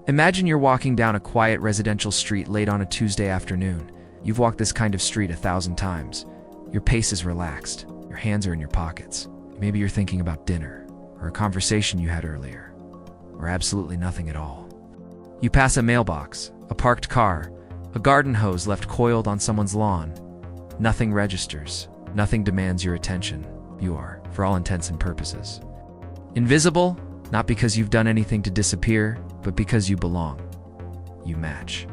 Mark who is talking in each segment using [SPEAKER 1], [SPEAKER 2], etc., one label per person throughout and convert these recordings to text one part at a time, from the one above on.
[SPEAKER 1] Imagine you're walking down a quiet residential street late on a Tuesday afternoon. You've walked this kind of street 1,000 times. Your pace is relaxed. Your hands are in your pockets. Maybe you're thinking about dinner, or a conversation you had earlier, or absolutely nothing at all. You pass a mailbox, a parked car, a garden hose left coiled on someone's lawn. Nothing registers. Nothing demands your attention. You are, for all intents and purposes, invisible, not because you've done anything to disappear, but because you belong. You match.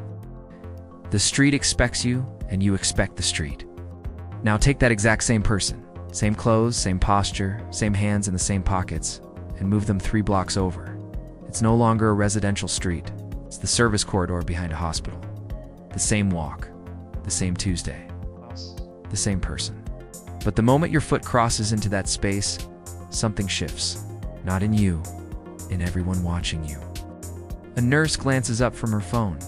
[SPEAKER 1] The street expects you, and you expect the street. Now take that exact same person, same clothes, same posture, same hands in the same pockets, and move them 3 blocks over. It's no longer a residential street. It's the service corridor behind a hospital. The same walk, the same Tuesday, the same person. But the moment your foot crosses into that space, something shifts. Not in you, in everyone watching you. A nurse glances up from her phone.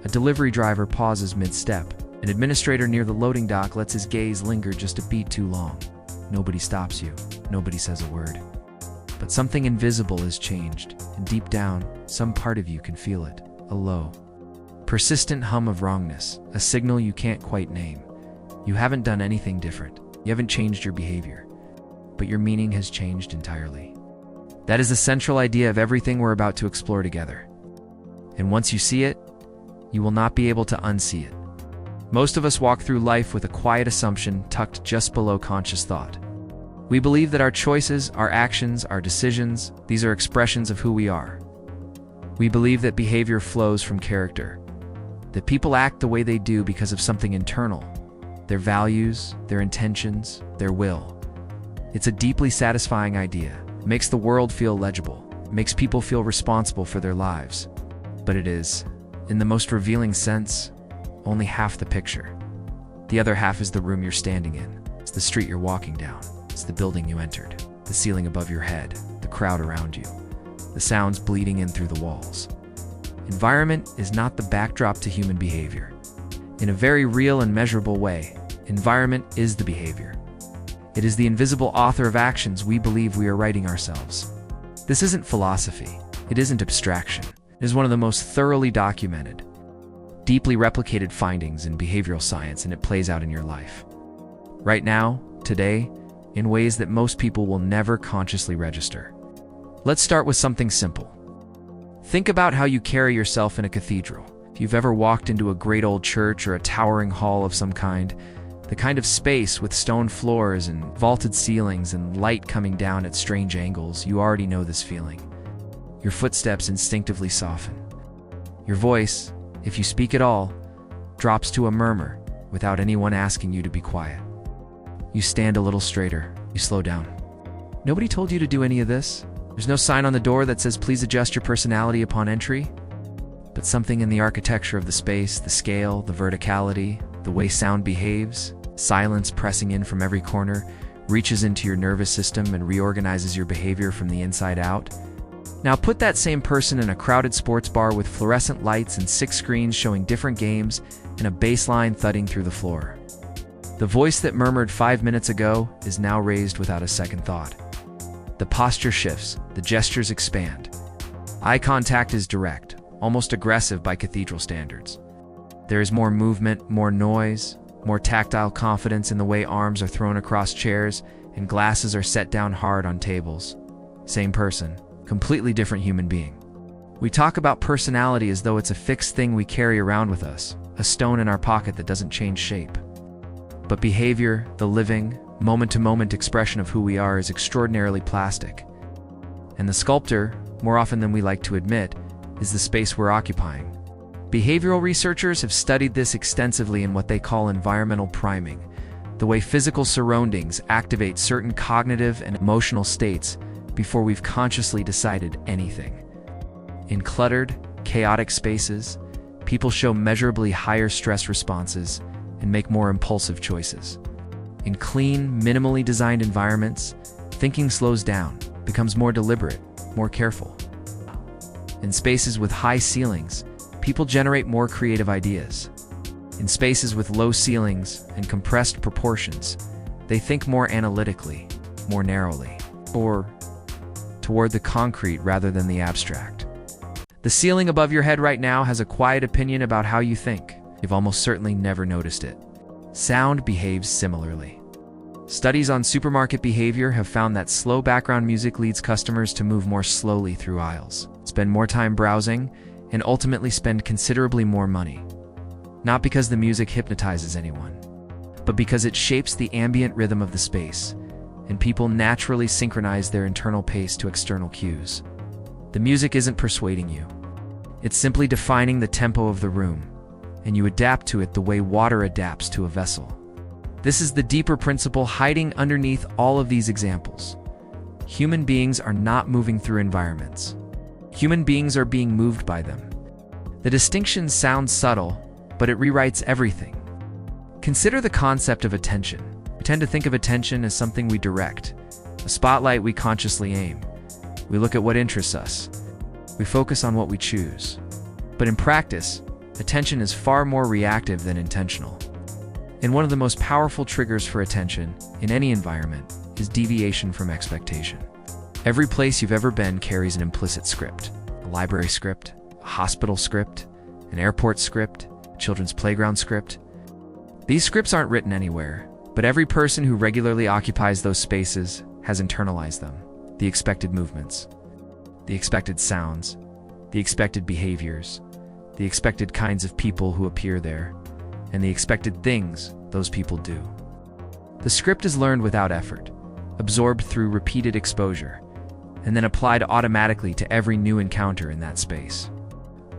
[SPEAKER 1] A delivery driver pauses mid-step. An administrator near the loading dock lets his gaze linger just a beat too long. Nobody stops you. Nobody says a word. But something invisible has changed, and deep down, some part of you can feel it. A low, persistent hum of wrongness, a signal you can't quite name. You haven't done anything different. You haven't changed your behavior, but your meaning has changed entirely. That is the central idea of everything we're about to explore together. And once you see it, you will not be able to unsee it. Most of us walk through life with a quiet assumption tucked just below conscious thought. We believe that our choices, our actions, our decisions, these are expressions of who we are. We believe that behavior flows from character, that people act the way they do because of something internal, their values, their intentions, their will. It's a deeply satisfying idea. It makes the world feel legible. It makes people feel responsible for their lives. But it is, in the most revealing sense, only half the picture. The other half is the room you're standing in. It's the street you're walking down. It's the building you entered. The ceiling above your head. The crowd around you. The sounds bleeding in through the walls. Environment is not the backdrop to human behavior. In a very real and measurable way, environment is the behavior. It is the invisible author of actions we believe we are writing ourselves. This isn't philosophy. It isn't abstraction. It is one of the most thoroughly documented, deeply replicated findings in behavioral science, and it plays out in your life. Right now, today, in ways that most people will never consciously register. Let's start with something simple. Think about how you carry yourself in a cathedral. If you've ever walked into a great old church or a towering hall of some kind, the kind of space with stone floors and vaulted ceilings and light coming down at strange angles, you already know this feeling. Your footsteps instinctively soften. Your voice, if you speak at all, drops to a murmur without anyone asking you to be quiet. You stand a little straighter. You slow down. Nobody told you to do any of this. There's no sign on the door that says please adjust your personality upon entry. But something in the architecture of the space, the scale, the verticality, the way sound behaves, silence pressing in from every corner, reaches into your nervous system and reorganizes your behavior from the inside out. Now put that same person in a crowded sports bar with fluorescent lights and 6 screens showing different games and a bass line thudding through the floor. The voice that murmured 5 minutes ago is now raised without a second thought. The posture shifts, the gestures expand. Eye contact is direct, almost aggressive by cathedral standards. There is more movement, more noise, more tactile confidence in the way arms are thrown across chairs and glasses are set down hard on tables. Same person, completely different human being. We talk about personality as though it's a fixed thing we carry around with us, a stone in our pocket that doesn't change shape. But behavior, the living, moment-to-moment expression of who we are, is extraordinarily plastic. And the sculptor, more often than we like to admit, is the space we're occupying. Behavioral researchers have studied this extensively in what they call environmental priming, the way physical surroundings activate certain cognitive and emotional states before we've consciously decided anything. In cluttered, chaotic spaces, people show measurably higher stress responses and make more impulsive choices. In clean, minimally designed environments, thinking slows down, becomes more deliberate, more careful. In spaces with high ceilings, people generate more creative ideas. In spaces with low ceilings and compressed proportions, they think more analytically, more narrowly, or toward the concrete rather than the abstract. The ceiling above your head right now has a quiet opinion about how you think. You've almost certainly never noticed it. Sound behaves similarly. Studies on supermarket behavior have found that slow background music leads customers to move more slowly through aisles, spend more time browsing, and ultimately spend considerably more money. Not because the music hypnotizes anyone, but because it shapes the ambient rhythm of the space, and people naturally synchronize their internal pace to external cues. The music isn't persuading you. It's simply defining the tempo of the room, and you adapt to it the way water adapts to a vessel. This is the deeper principle hiding underneath all of these examples. Human beings are not moving through environments. Human beings are being moved by them. The distinction sounds subtle, but it rewrites everything. Consider the concept of attention. We tend to think of attention as something we direct, a spotlight we consciously aim. We look at what interests us. We focus on what we choose. But in practice, attention is far more reactive than intentional. And one of the most powerful triggers for attention, in any environment, is deviation from expectation. Every place you've ever been carries an implicit script. A library script, a hospital script, an airport script, a children's playground script. These scripts aren't written anywhere, but every person who regularly occupies those spaces has internalized them. The expected movements, the expected sounds, the expected behaviors, the expected kinds of people who appear there, and the expected things those people do. The script is learned without effort, absorbed through repeated exposure, and then applied automatically to every new encounter in that space.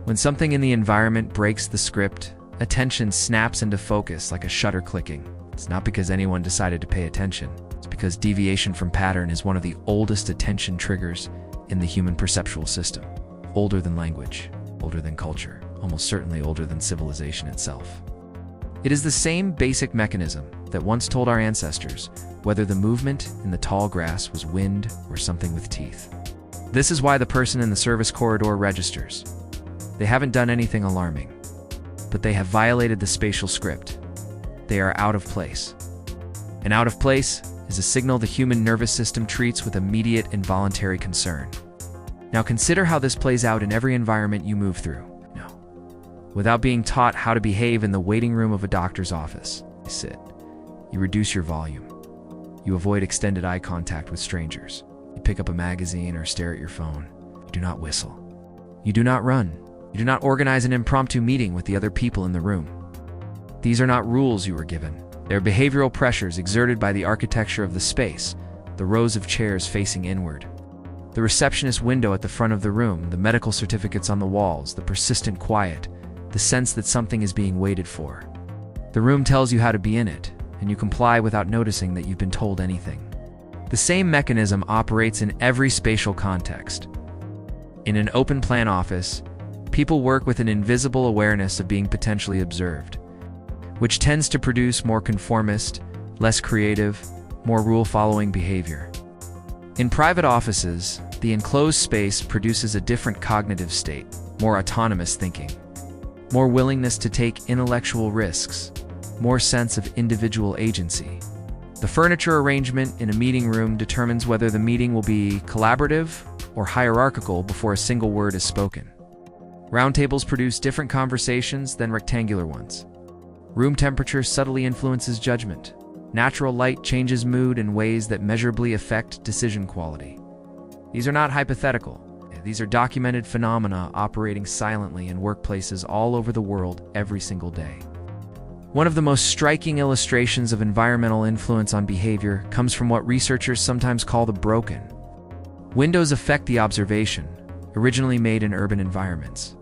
[SPEAKER 1] When something in the environment breaks the script, attention snaps into focus like a shutter clicking. It's not because anyone decided to pay attention. It's because deviation from pattern is one of the oldest attention triggers in the human perceptual system. Older than language, older than culture, almost certainly older than civilization itself. It is the same basic mechanism that once told our ancestors whether the movement in the tall grass was wind or something with teeth. This is why the person in the service corridor registers. They haven't done anything alarming, but they have violated the spatial script. They are out of place. And out of place is a signal the human nervous system treats with immediate involuntary concern. Now consider how this plays out in every environment you move through. Without being taught how to behave in the waiting room of a doctor's office, you sit. You reduce your volume. You avoid extended eye contact with strangers. You pick up a magazine or stare at your phone. You do not whistle. You do not run. You do not organize an impromptu meeting with the other people in the room. These are not rules you were given. They are behavioral pressures exerted by the architecture of the space, the rows of chairs facing inward, the receptionist window at the front of the room, the medical certificates on the walls, the persistent quiet, the sense that something is being waited for. The room tells you how to be in it, and you comply without noticing that you've been told anything. The same mechanism operates in every spatial context. In an open-plan office, people work with an invisible awareness of being potentially observed, which tends to produce more conformist, less creative, more rule-following behavior. In private offices, the enclosed space produces a different cognitive state, more autonomous thinking, more willingness to take intellectual risks, more sense of individual agency. The furniture arrangement in a meeting room determines whether the meeting will be collaborative or hierarchical before a single word is spoken. Round tables produce different conversations than rectangular ones. Room temperature subtly influences judgment. Natural light changes mood in ways that measurably affect decision quality. These are not hypothetical. These are documented phenomena operating silently in workplaces all over the world every single day. One of the most striking illustrations of environmental influence on behavior comes from what researchers sometimes call the broken. Windows affect the observation, originally made in urban environments.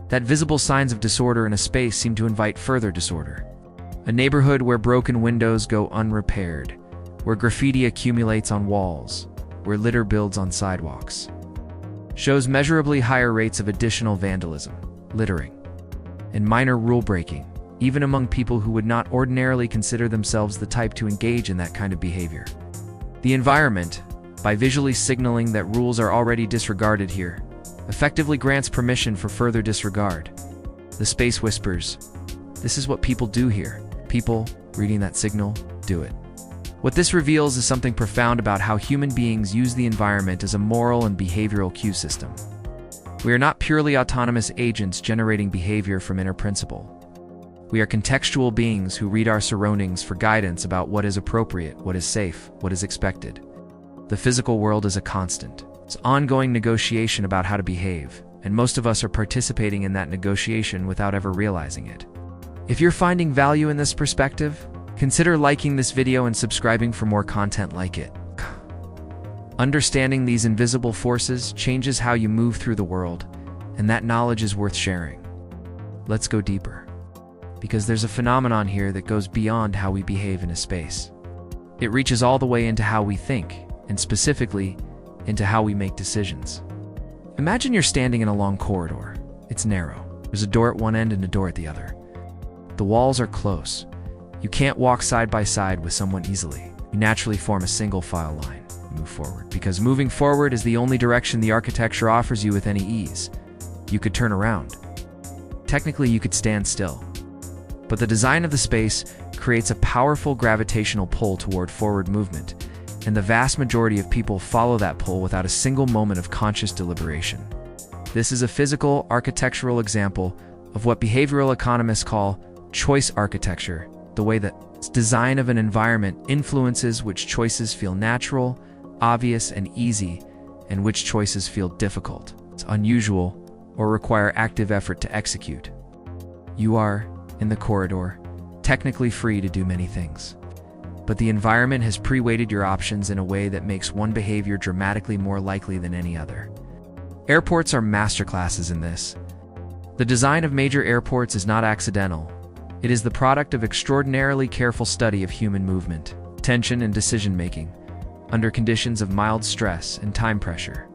[SPEAKER 1] That visible signs of disorder in a space seem to invite further disorder. A neighborhood where broken windows go unrepaired, where graffiti accumulates on walls, where litter builds on sidewalks, shows measurably higher rates of additional vandalism, littering, and minor rule breaking, even among people who would not ordinarily consider themselves the type to engage in that kind of behavior. The environment, by visually signaling that rules are already disregarded here, effectively grants permission for further disregard. The space whispers, "This is what people do here." People, reading that signal, do it. What this reveals is something profound about how human beings use the environment as a moral and behavioral cue system. We are not purely autonomous agents generating behavior from inner principle. We are contextual beings who read our surroundings for guidance about what is appropriate, what is safe, what is expected. The physical world is a constant. It's ongoing negotiation about how to behave, and most of us are participating in that negotiation without ever realizing it. If you're finding value in this perspective, consider liking this video and subscribing for more content like it. Understanding these invisible forces changes how you move through the world, and that knowledge is worth sharing. Let's go deeper, because there's a phenomenon here that goes beyond how we behave in a space. It reaches all the way into how we think, and specifically, into how we make decisions. Imagine you're standing in a long corridor. It's narrow. There's a door at one end and a door at the other. The walls are close. You can't walk side by side with someone easily. You naturally form a single file line. Move forward, because moving forward is the only direction the architecture offers you with any ease. You could turn around. Technically, you could stand still. But the design of the space creates a powerful gravitational pull toward forward movement, and the vast majority of people follow that pull without a single moment of conscious deliberation. This is a physical, architectural example of what behavioral economists call choice architecture, the way that design of an environment influences which choices feel natural, obvious, and easy, and which choices feel difficult, unusual, or require active effort to execute. You are, in the corridor, technically free to do many things. But the environment has pre-weighted your options in a way that makes one behavior dramatically more likely than any other. Airports are masterclasses in this. The design of major airports is not accidental. It is the product of extraordinarily careful study of human movement, tension, and decision-making, under conditions of mild stress and time pressure.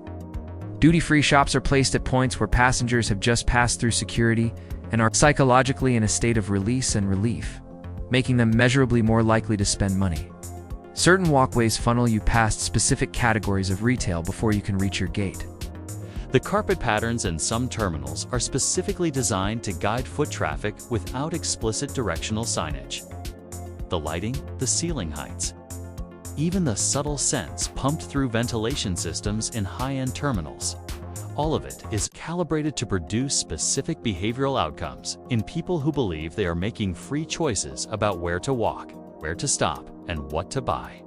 [SPEAKER 1] Duty-free shops are placed at points where passengers have just passed through security and are psychologically in a state of release and relief, making them measurably more likely to spend money. Certain walkways funnel you past specific categories of retail before you can reach your gate.
[SPEAKER 2] The carpet patterns in some terminals are specifically designed to guide foot traffic without explicit directional signage. The lighting, the ceiling heights, even the subtle scents pumped through ventilation systems in high-end terminals. All of it is calibrated to produce specific behavioral outcomes in people who believe they are making free choices about where to walk, where to stop, and what to buy.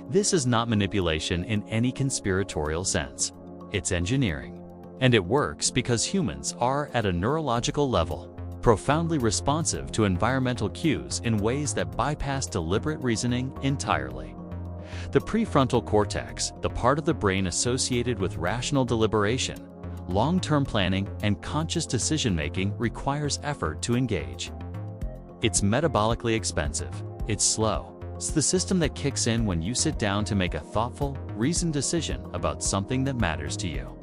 [SPEAKER 2] This is not manipulation in any conspiratorial sense. It's engineering. And it works because humans are, at a neurological level, profoundly responsive to environmental cues in ways that bypass deliberate reasoning entirely. The prefrontal cortex, the part of the brain associated with rational deliberation, long-term planning, and conscious decision-making, requires effort to engage. It's metabolically expensive. It's slow. It's the system that kicks in when you sit down to make a thoughtful, reasoned decision about something that matters to you.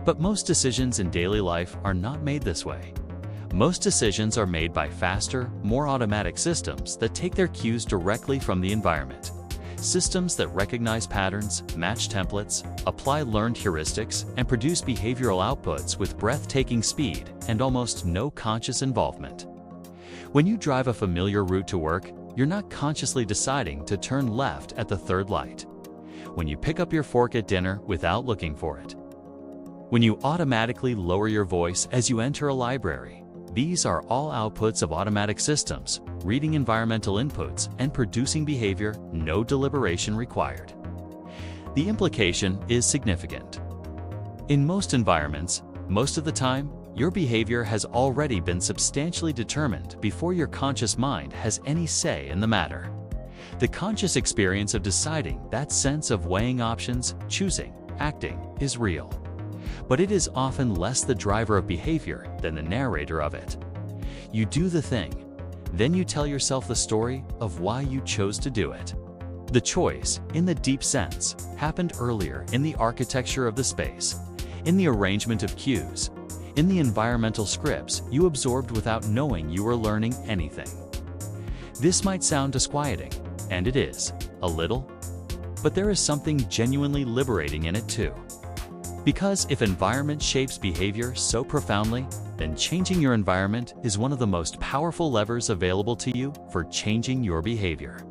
[SPEAKER 2] But most decisions in daily life are not made this way. Most decisions are made by faster, more automatic systems that take their cues directly from the environment. Systems that recognize patterns, match templates, apply learned heuristics, and produce behavioral outputs with breathtaking speed and almost no conscious involvement. When you drive a familiar route to work, you're not consciously deciding to turn left at the third light. When you pick up your fork at dinner without looking for it. When you automatically lower your voice as you enter a library. These are all outputs of automatic systems, reading environmental inputs and producing behavior, no deliberation required. The implication is significant. In most environments, most of the time, your behavior has already been substantially determined before your conscious mind has any say in the matter. The conscious experience of deciding, that sense of weighing options, choosing, acting, is real. But it is often less the driver of behavior than the narrator of it. You do the thing, then you tell yourself the story of why you chose to do it. The choice, in the deep sense, happened earlier in the architecture of the space, in the arrangement of cues, in the environmental scripts you absorbed without knowing you were learning anything. This might sound disquieting, and it is, a little, but there is something genuinely liberating in it too. Because if environment shapes behavior so profoundly, then changing your environment is one of the most powerful levers available to you for changing your behavior.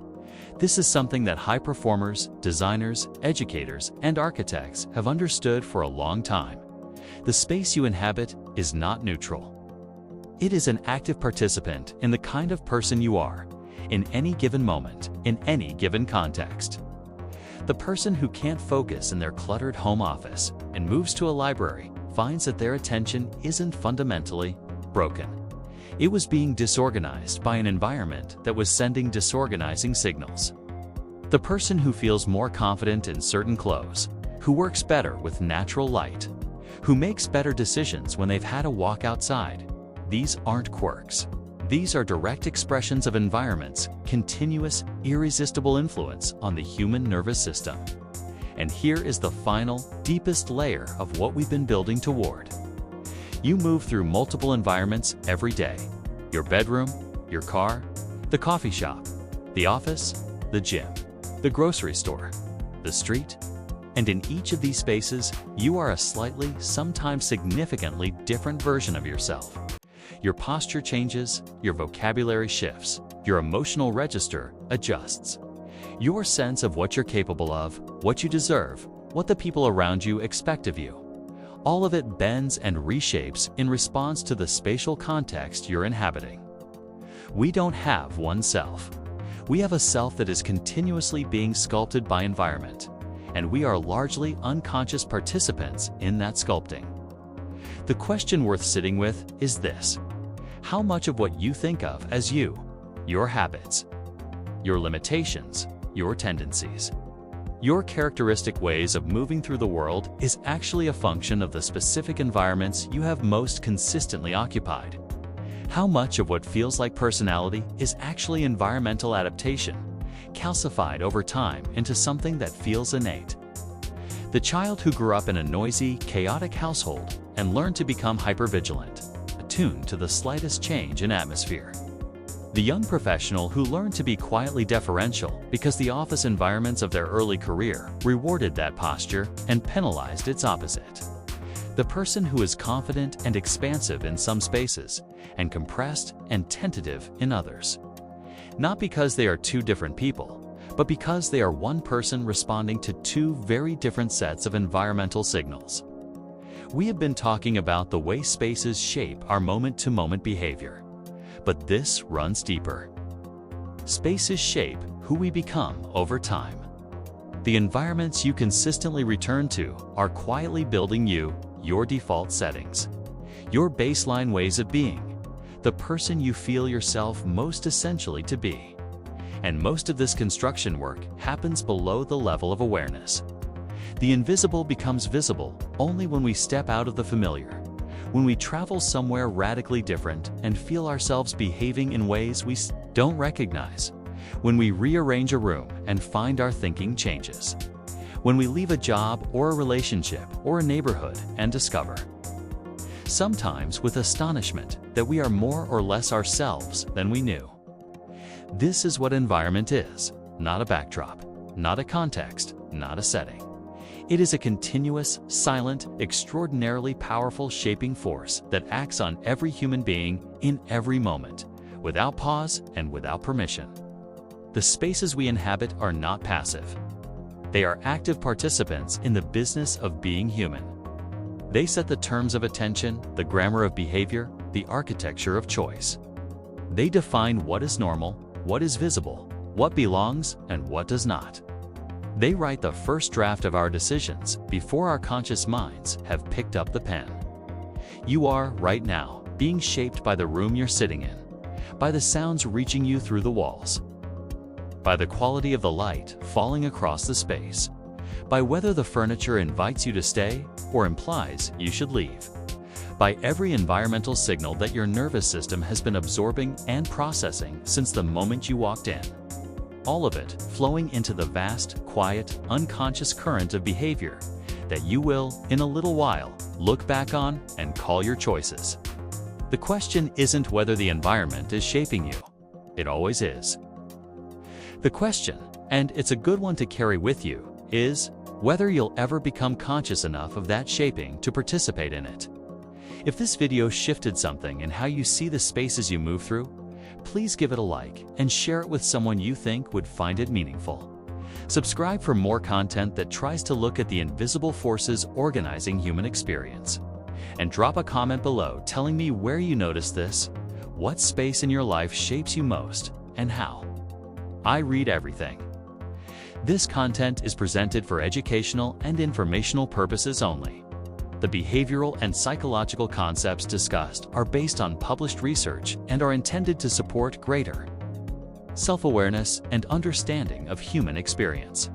[SPEAKER 2] This is something that high performers, designers, educators, and architects have understood for a long time. The space you inhabit is not neutral. It is an active participant in the kind of person you are, in any given moment, in any given context. The person who can't focus in their cluttered home office and moves to a library finds that their attention isn't fundamentally broken. It was being disorganized by an environment that was sending disorganizing signals. The person who feels more confident in certain clothes, who works better with natural light, who makes better decisions when they've had a walk outside, these aren't quirks. These are direct expressions of environment's continuous, irresistible influence on the human nervous system. And here is the final, deepest layer of what we've been building toward. You move through multiple environments every day. Your bedroom, your car, the coffee shop, the office, the gym, the grocery store, the street. And in each of these spaces, you are a slightly, sometimes significantly different version of yourself. Your posture changes, your vocabulary shifts, your emotional register adjusts. Your sense of what you're capable of, what you deserve, what the people around you expect of you. All of it bends and reshapes in response to the spatial context you're inhabiting. We don't have one self. We have a self that is continuously being sculpted by environment, and we are largely unconscious participants in that sculpting. The question worth sitting with is this: how much of what you think of as you, your habits, your limitations, your tendencies, your characteristic ways of moving through the world is actually a function of the specific environments you have most consistently occupied? How much of what feels like personality is actually environmental adaptation, calcified over time into something that feels innate? The child who grew up in a noisy, chaotic household and learned to become hypervigilant, attuned to the slightest change in atmosphere. The young professional who learned to be quietly deferential because the office environments of their early career rewarded that posture and penalized its opposite. The person who is confident and expansive in some spaces and compressed and tentative in others. Not because they are two different people, but because they are one person responding to two very different sets of environmental signals. We have been talking about the way spaces shape our moment-to-moment behavior. But this runs deeper. Spaces shape who we become over time. The environments you consistently return to are quietly building you, your default settings, your baseline ways of being, the person you feel yourself most essentially to be. And most of this construction work happens below the level of awareness. The invisible becomes visible only when we step out of the familiar, when we travel somewhere radically different and feel ourselves behaving in ways we don't recognize, when we rearrange a room and find our thinking changes, when we leave a job or a relationship or a neighborhood and discover, sometimes with astonishment, that we are more or less ourselves than we knew. This is what environment is, not a backdrop, not a context, not a setting. It is a continuous, silent, extraordinarily powerful shaping force that acts on every human being in every moment, without pause and without permission. The spaces we inhabit are not passive. They are active participants in the business of being human. They set the terms of attention, the grammar of behavior, the architecture of choice. They define what is normal, what is visible, what belongs, and what does not. They write the first draft of our decisions before our conscious minds have picked up the pen. You are, right now, being shaped by the room you're sitting in, by the sounds reaching you through the walls, by the quality of the light falling across the space, by whether the furniture invites you to stay or implies you should leave, by every environmental signal that your nervous system has been absorbing and processing since the moment you walked in. All of it flowing into the vast, quiet, unconscious current of behavior that you will, in a little while, look back on and call your choices. The question isn't whether the environment is shaping you. It always is. The question, and it's a good one to carry with you, is whether you'll ever become conscious enough of that shaping to participate in it. If this video shifted something in how you see the spaces you move through, please give it a like and share it with someone you think would find it meaningful. Subscribe for more content that tries to look at the invisible forces organizing human experience. And drop a comment below telling me where you noticed this, what space in your life shapes you most, and how. I read everything. This content is presented for educational and informational purposes only. The behavioral and psychological concepts discussed are based on published research and are intended to support greater self-awareness and understanding of human experience.